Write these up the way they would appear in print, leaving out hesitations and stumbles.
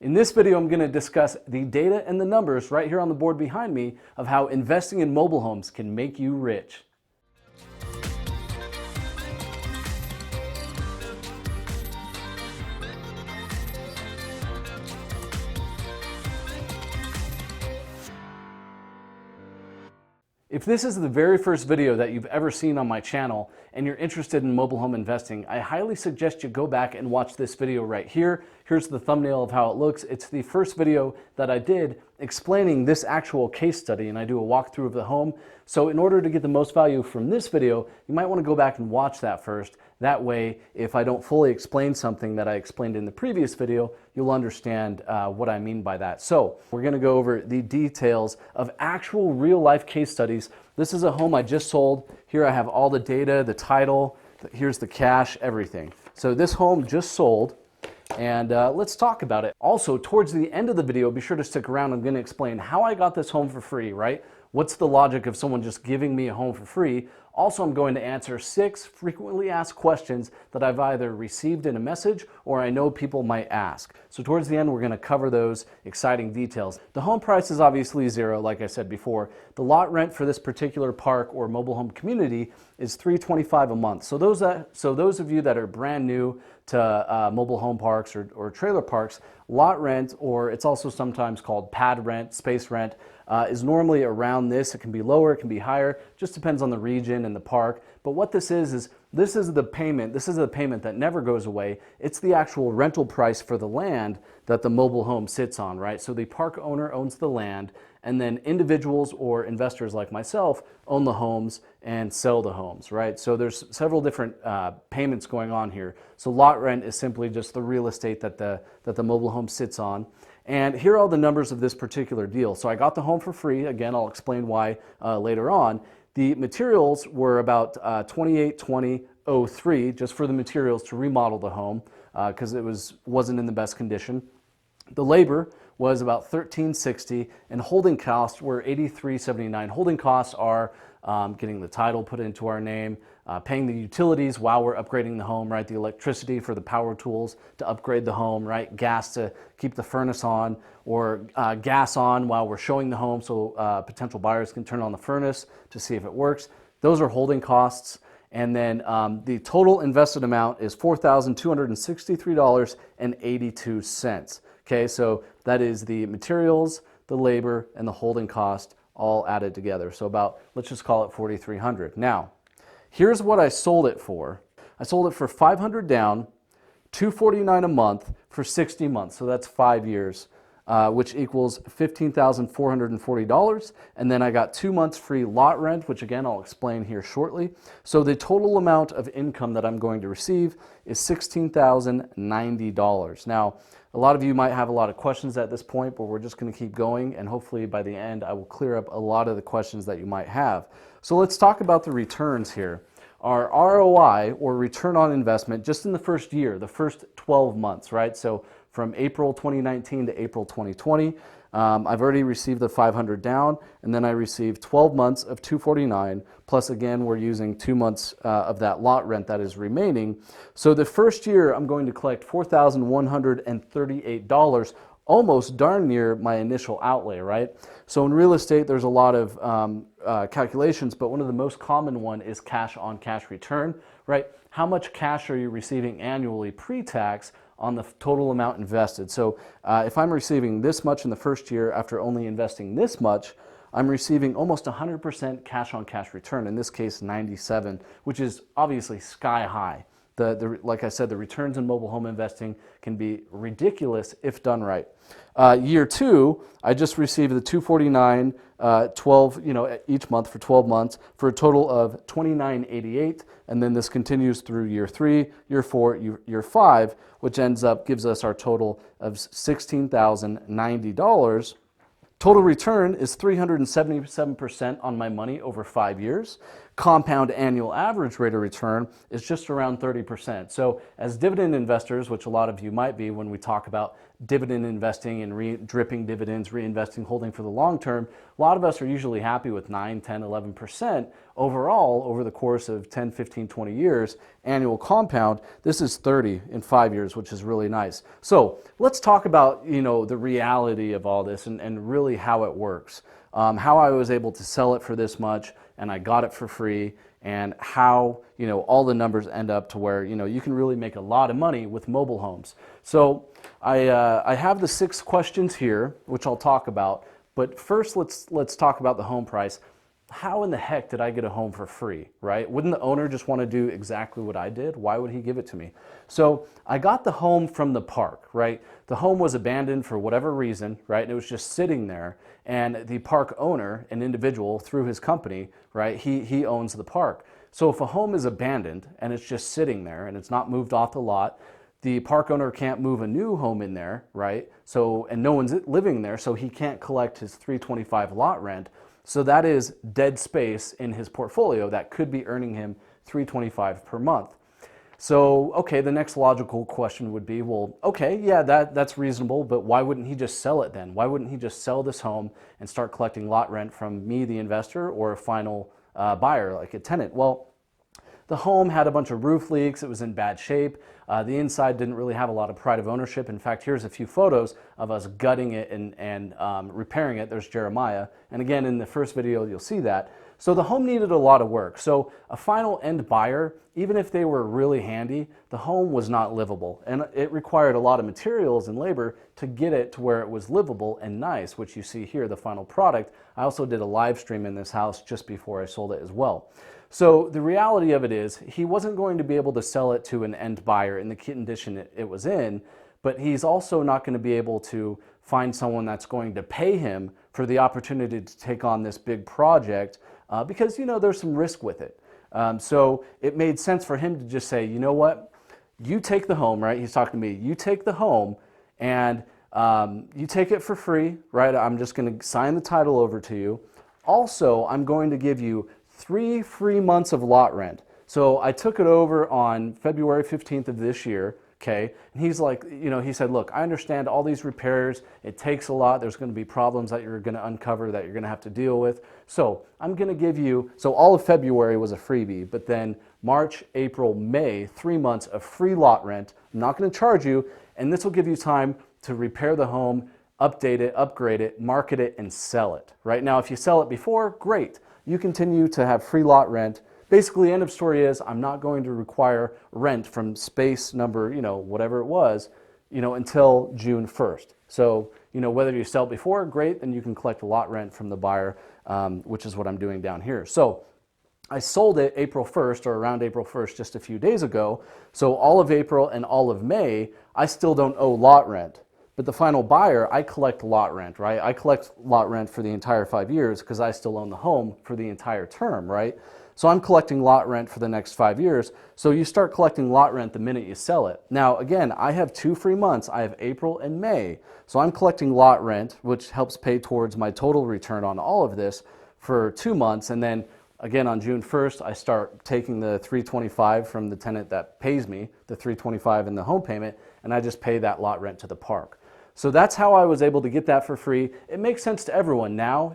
In this video, I'm going to discuss the data and the numbers right here on the board behind me of how investing in mobile homes can make you rich. If this is the very first video that you've ever seen on my channel and you're interested in mobile home investing, I highly suggest you go back and watch this video right here. Here's the thumbnail of how it looks. It's the first video that I did explaining this actual case study, and I do a walkthrough of the home. So in order to get the most value from this video, you might want to go back and watch that first. That way, if I don't fully explain something that I explained in the previous video, you'll understand what I mean by that. So we're going to go over the details of actual real-life case studies. This is a home I just sold. Here I have all the data, the title, here's the cash, everything. So this home just sold, and let's talk about it. Also, towards the end of the video, be sure to stick around. I'm going to explain how I got this home for free, right? What's the logic of someone just giving me a home for free? Also, I'm going to answer 6 frequently asked questions that I've either received in a message or I know people might ask. So towards the end, we're going to cover those exciting details. The home price is obviously zero, like I said before. The lot rent for this particular park or mobile home community is $325 a month. So those of you that are brand new to mobile home parks or trailer parks, lot rent, or it's also sometimes called pad rent, space rent, is normally around this. It can be lower, it can be higher, just depends on the region and the park. But what this is this is the payment. This is the payment that never goes away. It's the actual rental price for the land that the mobile home sits on, right? So the park owner owns the land, and then individuals or investors like myself own the homes and sell the homes, right? So there's several different payments going on here. So lot rent is simply just the real estate that the mobile home sits on. And here are all the numbers of this particular deal. So I got the home for free. Again, I'll explain why later on. The materials were about $28,20.03 just for the materials to remodel the home because it wasn't in the best condition. The labor was about $13.60, and holding costs were $83.79. Holding costs are getting the title put into our name, paying the utilities while we're upgrading the home, right? The electricity for the power tools to upgrade the home, right? Gas to keep the furnace on, or gas on while we're showing the home so potential buyers can turn on the furnace to see if it works. Those are holding costs. And then the total invested amount is $4,263.82. Okay, so that is the materials, the labor, and the holding cost all added together. So about, let's just call it $4,300. Now, here's what I sold it for. I sold it for $500 down, $249 a month for 60 months. So that's 5 years, which equals $15,440. And then I got 2 months free lot rent, which again, I'll explain here shortly. So the total amount of income that I'm going to receive is $16,090. Now, a lot of you might have a lot of questions at this point, but we're just going to keep going, and hopefully by the end I will clear up a lot of the questions that you might have. So let's talk about the returns here. Our ROI, or return on investment, just in the first year, the first 12 months, right? So from April 2019 to April 2020, I've already received the $500 down, and then I received 12 months of $249, plus again, we're using 2 months of that lot rent that is remaining. So the first year, I'm going to collect $4,138, almost darn near my initial outlay, right? So in real estate, there's a lot of calculations, but one of the most common one is cash on cash return, right? How much cash are you receiving annually pre-tax on the total amount invested? So if I'm receiving this much in the first year after only investing this much, I'm receiving almost 100% cash on cash return, in this case 97, which is obviously sky high. Like I said, the returns in mobile home investing can be ridiculous if done right. Year 2, I just received the $249, 12, each month for 12 months for a total of $29.88, and then this continues through year 3, year 4, year 5, which gives us our total of $16,090. Total return is 377% on my money over 5 years. compound annual average rate of return is just around 30%. So as dividend investors, which a lot of you might be when we talk about dividend investing and dripping dividends, reinvesting, holding for the long term, a lot of us are usually happy with 9, 10, 11% overall over the course of 10, 15, 20 years, annual compound. This is 30 in 5 years, which is really nice. So let's talk about, the reality of all this and really how it works. How I was able to sell it for this much and I got it for free, and how all the numbers end up to where you can really make a lot of money with mobile homes. So I have the 6 questions here, which I'll talk about. But first, let's talk about the home price. How in the heck did I get a home for free, right? Wouldn't the owner just want to do exactly what I did? Why would he give it to me? So I got the home from the park, right? The home was abandoned for whatever reason, right? And it was just sitting there. And the park owner, an individual through his company, right? He owns the park. So if a home is abandoned and it's just sitting there and it's not moved off the lot, the park owner can't move a new home in there, right? So, and no one's living there, so he can't collect his $325 lot rent. So that is dead space in his portfolio that could be earning him $325 per month. So, okay, the next logical question would be, well, okay, yeah, that's reasonable, but why wouldn't he just sell it then? Why wouldn't he just sell this home and start collecting lot rent from me, the investor, or a final buyer, like a tenant? Well, the home had a bunch of roof leaks. It was in bad shape. The inside didn't really have a lot of pride of ownership. In fact, here's a few photos of us gutting it and repairing it. There's Jeremiah. And again, in the first video, you'll see that. So the home needed a lot of work. So a final end buyer, even if they were really handy, the home was not livable. And it required a lot of materials and labor to get it to where it was livable and nice, which you see here, the final product. I also did a live stream in this house just before I sold it as well. So the reality of it is he wasn't going to be able to sell it to an end buyer in the condition it was in, but he's also not going to be able to find someone that's going to pay him for the opportunity to take on this big project because, there's some risk with it. So it made sense for him to just say, you know what, you take the home, right? He's talking to me. You take the home and you take it for free, right? I'm just going to sign the title over to you. Also, I'm going to give you 3 free months of lot rent. So I took it over on February 15th of this year, okay? And he's like, he said, look, I understand all these repairs. It takes a lot. There's going to be problems that you're going to uncover that you're going to have to deal with. So I'm going to give you, so all of February was a freebie, but then March, April, May, 3 months of free lot rent. I'm not going to charge you, and this will give you time to repair the home, update it, upgrade it, market it, and sell it. Right now, if you sell it before, great. You continue to have free lot rent. Basically, end of story is I'm not going to require rent from space number, whatever it was, until June 1st. So, whether you sell it before, great, then you can collect a lot rent from the buyer, which is what I'm doing down here. So I sold it April 1st or around April 1st just a few days ago. So all of April and all of May, I still don't owe lot rent. But the final buyer, I collect lot rent, right? I collect lot rent for the entire 5 years because I still own the home for the entire term, right? So I'm collecting lot rent for the next 5 years. So you start collecting lot rent the minute you sell it. Now, again, I have 2 free months. I have April and May. So I'm collecting lot rent, which helps pay towards my total return on all of this for 2 months. And then again, on June 1st, I start taking the $325 from the tenant that pays me, the $325 in the home payment, and I just pay that lot rent to the park. So that's how I was able to get that for free. It makes sense to everyone. Now,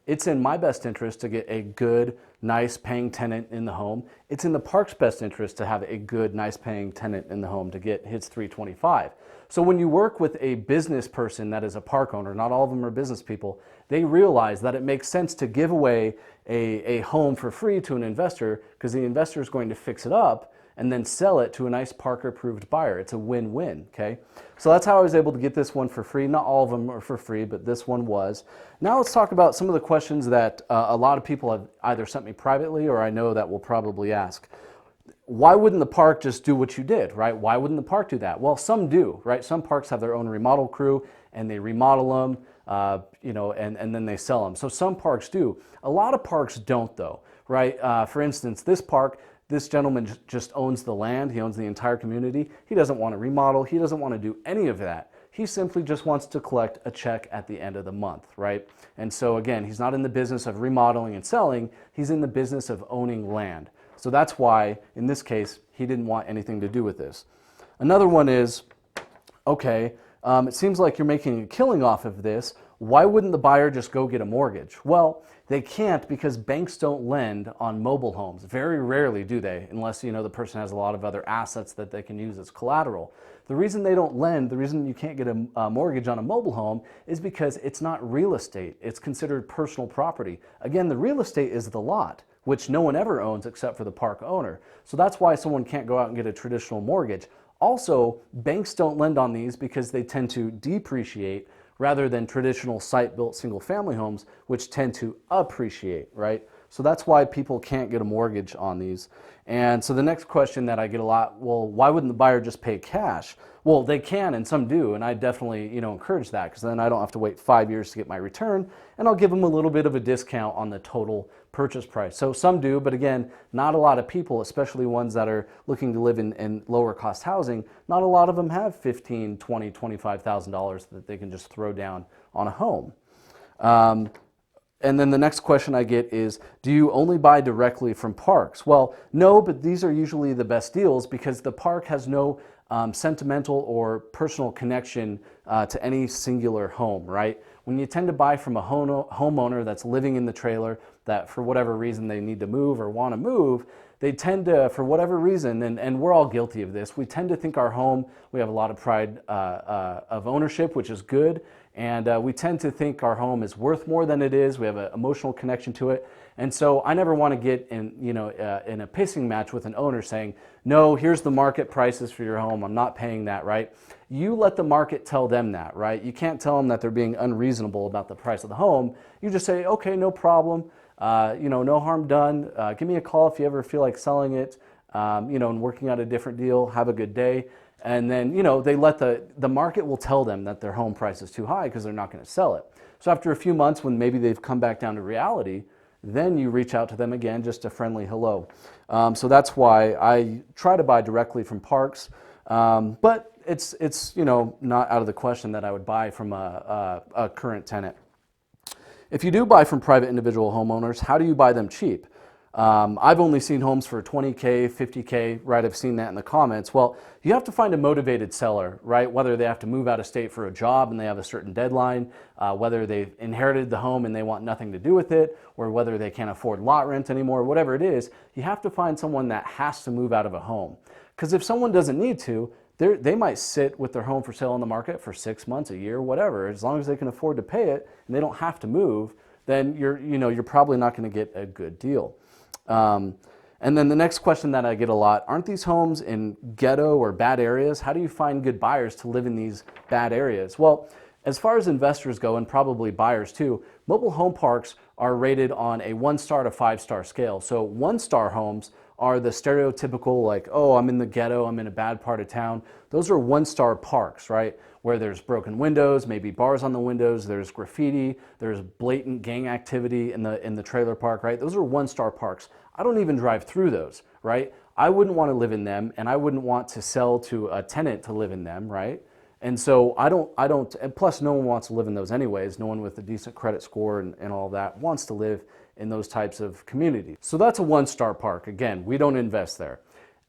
it's in my best interest to get a good, nice paying tenant in the home. It's in the park's best interest to have a good, nice paying tenant in the home to get his $325. So when you work with a business person that is a park owner, not all of them are business people, they realize that it makes sense to give away a home for free to an investor because the investor is going to fix it up and then sell it to a nice park-approved buyer. It's a win-win, okay? So that's how I was able to get this one for free. Not all of them are for free, but this one was. Now let's talk about some of the questions that a lot of people have either sent me privately or I know that will probably ask. Why wouldn't the park just do what you did, right? Why wouldn't the park do that? Well, some do, right? Some parks have their own remodel crew and they remodel them, and then they sell them. So some parks do. A lot of parks don't though, right? For instance, this park, this gentleman just owns the land. He owns the entire community. He doesn't want to remodel. He doesn't want to do any of that. He simply just wants to collect a check at the end of the month, right? And so again, he's not in the business of remodeling and selling, he's in the business of owning land. So that's why, in this case, he didn't want anything to do with this. Another one is, okay, it seems like you're making a killing off of this. Why wouldn't the buyer just go get a mortgage? Well, they can't because banks don't lend on mobile homes. Very rarely do they, unless the person has a lot of other assets that they can use as collateral. The reason they don't lend, the reason you can't get a mortgage on a mobile home is because it's not real estate. It's considered personal property. Again, the real estate is the lot, which no one ever owns except for the park owner. So that's why someone can't go out and get a traditional mortgage. Also, banks don't lend on these because they tend to depreciate rather than traditional site-built single-family homes, which tend to appreciate, right? So that's why people can't get a mortgage on these. And so the next question that I get a lot, well, why wouldn't the buyer just pay cash? Well, they can, and some do, and I definitely encourage that, because then I don't have to wait 5 years to get my return, and I'll give them a little bit of a discount on the total purchase price. So some do, but again, not a lot of people, especially ones that are looking to live in lower cost housing, not a lot of them have $15,000, $20,000, $25,000 that they can just throw down on a home. And then the next question I get is, do you only buy directly from parks? Well, no, but these are usually the best deals because the park has no sentimental or personal connection to any singular home, right? When you tend to buy from a homeowner that's living in the trailer that for whatever reason they need to move or want to move, they tend to, for whatever reason, and we're all guilty of this, we tend to think our home, we have a lot of pride of ownership, which is good, and we tend to think our home is worth more than it is. We have an emotional connection to it. And so I never want to get in, in a pissing match with an owner saying, no, here's the market prices for your home, I'm not paying that, right? You let the market tell them that, right? You can't tell them that they're being unreasonable about the price of the home. You just say, okay, no problem, no harm done. Give me a call if you ever feel like selling it, and working out a different deal. Have a good day. And then, they let the market will tell them that their home price is too high because they're not going to sell it. So after a few months, when maybe they've come back down to reality, then you reach out to them again, just a friendly hello. So that's why I try to buy directly from parks, but it's not out of the question that I would buy from a current tenant. If you do buy from private individual homeowners, how do you buy them cheap? I've only seen homes for $20K, $50K, right? I've seen that in the comments. Well, you have to find a motivated seller, right? Whether they have to move out of state for a job and they have a certain deadline, whether they've inherited the home and they want nothing to do with it, or whether they can't afford lot rent anymore, whatever it is, you have to find someone that has to move out of a home. Because if someone doesn't need to, they might sit with their home for sale on the market for 6 months, a year, whatever. As long as they can afford to pay it and they don't have to move, then you're probably not going to get a good deal. And then the next question that I get a lot, aren't these homes in ghetto or bad areas? How do you find good buyers to live in these bad areas? Well, as far as investors go, and probably buyers too, mobile home parks are rated on a 1-star to 5-star scale. So 1-star homes are the stereotypical, like, oh, I'm in the ghetto, I'm in a bad part of town. Those are 1-star parks, right? Where there's broken windows, maybe bars on the windows, there's graffiti, there's blatant gang activity in the trailer park, right? Those are 1-star parks. I don't even drive through those, right? I wouldn't want to live in them, and I wouldn't want to sell to a tenant to live in them, right? And so I don't, and plus no one wants to live in those anyways. No one with a decent credit score and all that wants to live in those types of communities. So that's a 1-star park. Again, we don't invest there.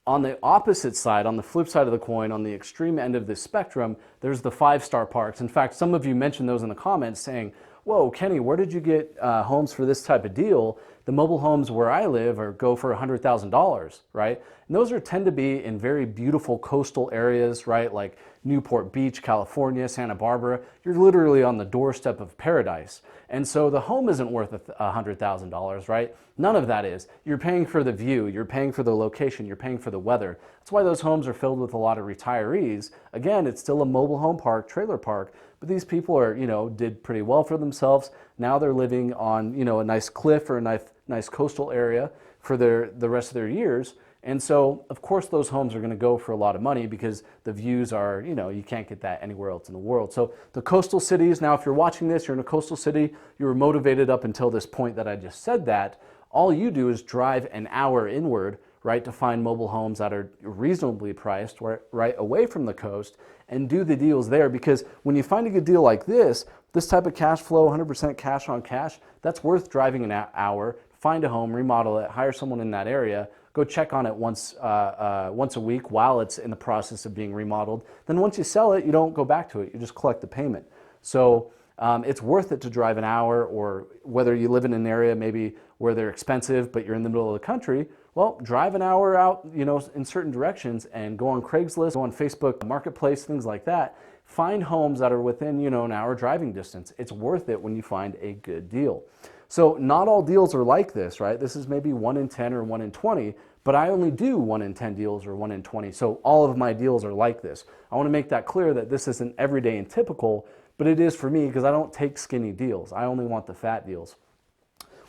On the opposite side, on the flip side of the coin, on the extreme end of this spectrum, there's the 5-star parks. In fact, some of you mentioned those in the comments saying, whoa, Kenny, where did you get homes for this type of deal? The mobile homes where I live go for $100,000, right? And those tend to be in very beautiful coastal areas, right? Like Newport Beach, California, Santa Barbara. You're literally on the doorstep of paradise. And so the home isn't worth $100,000, right? None of that is. You're paying for the view, you're paying for the location, you're paying for the weather. That's why those homes are filled with a lot of retirees. Again, it's still a mobile home park, trailer park, but these people are, did pretty well for themselves. Now they're living on, a nice cliff or a nice coastal area for the rest of their years. And so, of course, those homes are going to go for a lot of money because the views are, you can't get that anywhere else in the world. So the coastal cities, now if you're watching this, you're in a coastal city, you were motivated up until this point that I just said that, all you do is drive an hour inward, right, to find mobile homes that are reasonably priced right away from the coast and do the deals there. Because when you find a good deal like this type of cash flow, 100% cash on cash, that's worth driving an hour, find a home, remodel it, hire someone in that area, go check on it once a week while it's in the process of being remodeled. Then once you sell it, you don't go back to it, you just collect the payment. So it's worth it to drive an hour, or whether you live in an area maybe where they're expensive but you're in the middle of the country, well, drive an hour out, in certain directions and go on Craigslist, go on Facebook Marketplace, things like that. Find homes that are within, an hour driving distance. It's worth it when you find a good deal. So not all deals are like this, right? This is maybe 1 in 10 or 1 in 20, but I only do 1 in 10 deals or 1 in 20. So all of my deals are like this. I want to make that clear that this isn't everyday and typical, but it is for me because I don't take skinny deals. I only want the fat deals.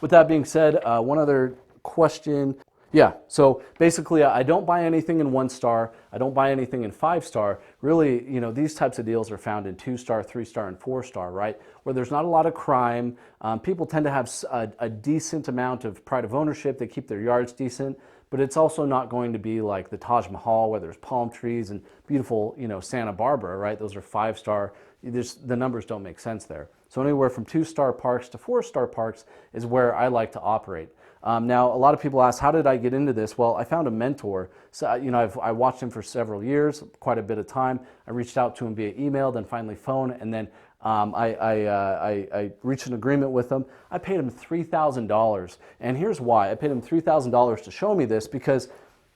With that being said, one other question. Yeah, so basically I don't buy anything in 1-star. I don't buy anything in 5-star. Really, these types of deals are found in 2-star, 3-star, and 4-star, right? Where there's not a lot of crime. People tend to have a decent amount of pride of ownership. They keep their yards decent, but it's also not going to be like the Taj Mahal where there's palm trees and beautiful, Santa Barbara, right? Those are 5-star. The numbers don't make sense there. So anywhere from 2-star parks to 4-star parks is where I like to operate. Now, a lot of people ask, how did I get into this? Well, I found a mentor. So, I watched him for several years, quite a bit of time. I reached out to him via email, then finally phone, and then I reached an agreement with him. I paid him $3,000, and here's why. I paid him $3,000 to show me this, because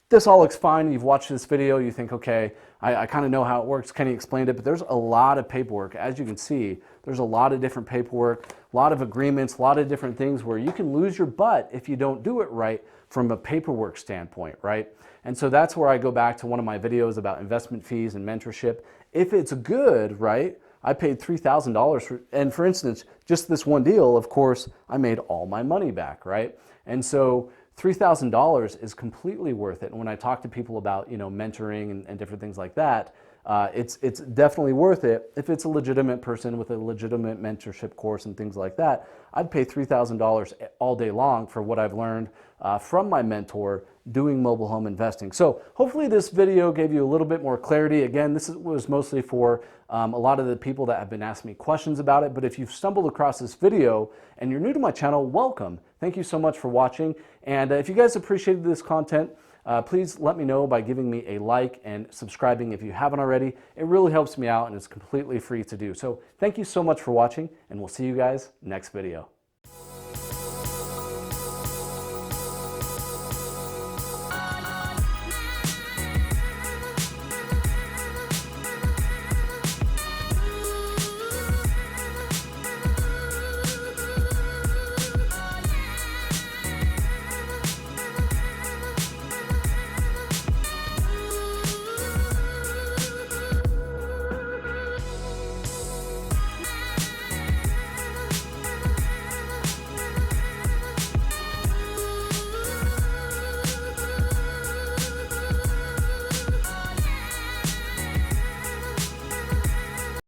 this all looks fine. You've watched this video, you think, okay, I kind of know how it works. Kenny explained it, but there's a lot of paperwork. As you can see, there's a lot of different paperwork, a lot of agreements, a lot of different things where you can lose your butt if you don't do it right from a paperwork standpoint, right? And so that's where I go back to one of my videos about investment fees and mentorship. If it's good, right, I paid $3,000 for, and for instance, just this one deal, of course, I made all my money back, right? And so $3,000 is completely worth it. And when I talk to people about, mentoring and different things like that, it's definitely worth it. If it's a legitimate person with a legitimate mentorship course and things like that, I'd pay $3,000 all day long for what I've learned from my mentor doing mobile home investing. So hopefully this video gave you a little bit more clarity. Again, this was mostly for a lot of the people that have been asking me questions about it. But if you've stumbled across this video and you're new to my channel, welcome. Thank you so much for watching. And if you guys appreciated this content, please let me know by giving me a like and subscribing if you haven't already. It really helps me out and it's completely free to do. So thank you so much for watching, and we'll see you guys next video.